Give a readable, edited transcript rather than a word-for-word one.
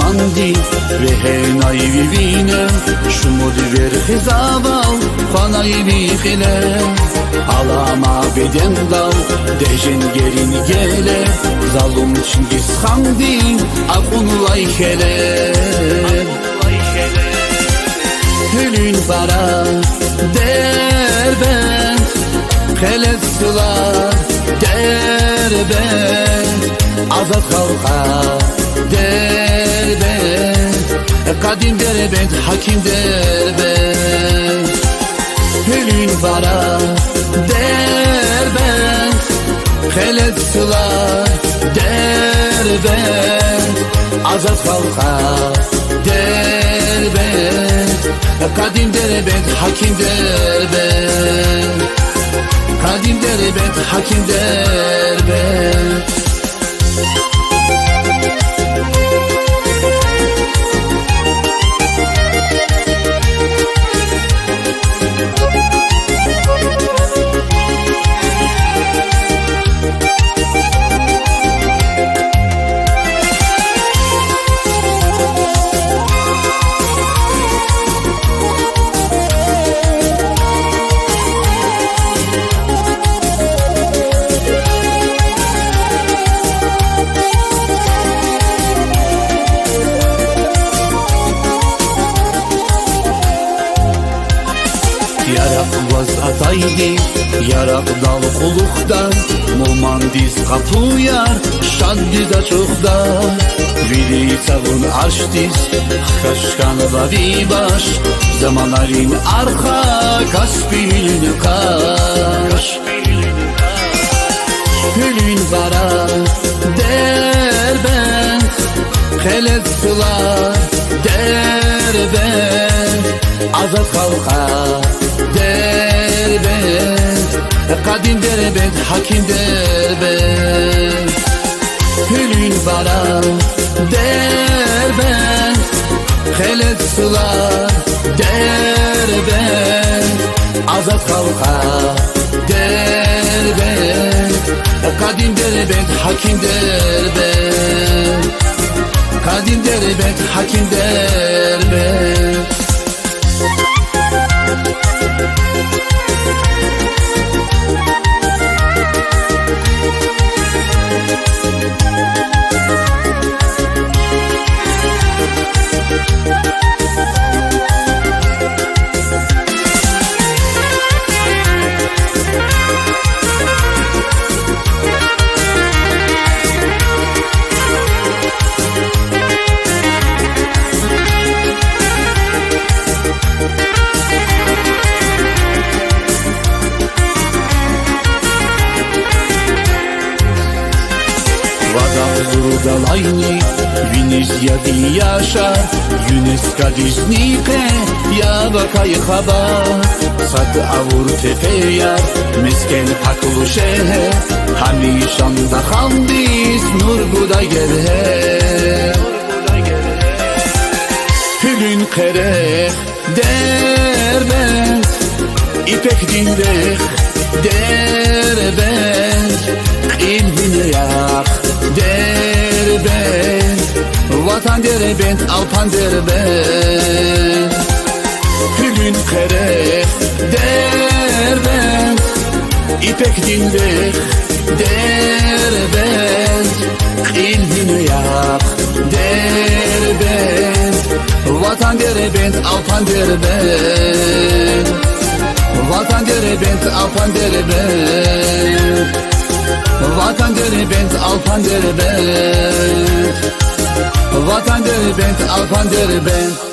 mandi Rehenay vivine Şumudi ver hizaval Fanay bihile Alama beden dal Dejen gerin gele Zalum Çingiz Khan Akunulay hele Hülün para derbent Kelestılar derbent Azat halka derbent Kadim derbent, hakim derbent Hülün para derbent Kelestılar derbent Azat halka derbent Kadim derbent, hakim derbent Kadim derbent, hakim derbent Yarak vaz ataydi, yarak dal kulukdan Mumandiz kapuyar, şaddiza çokdan Vili savun arştiz, kaşkan vavi baş Zamanların arka, kaspilin kaş Hülün vara derbent Kelestılar derbent Azat halka derbent Kadim derbent, hakim derbent Hülün vara derbent Kelestılar derbent Azat halka derbent Kadim derbent, hakim derbent Kadim derbent, hakim derbent Dalajni, Viniz yadi yaşar, Yunus kadiznike, Yabakay habar, Sad avur tefeyar, Mesken pakulu şeher, Hamişan da hamdiz, Nur buda gerher. Hülün kereh, derbent, İpek dinreh, derbent, İlvine yak, derbent Vatan derbent, alpan derbent Hülün kereh derbent İpek dinreh derbent İlvine yak derbent Vatan derbent, alpan derbent Vatan derbent, alpan derbent Vatan derbent, alpan derbent Vatan derbent, alpan derbent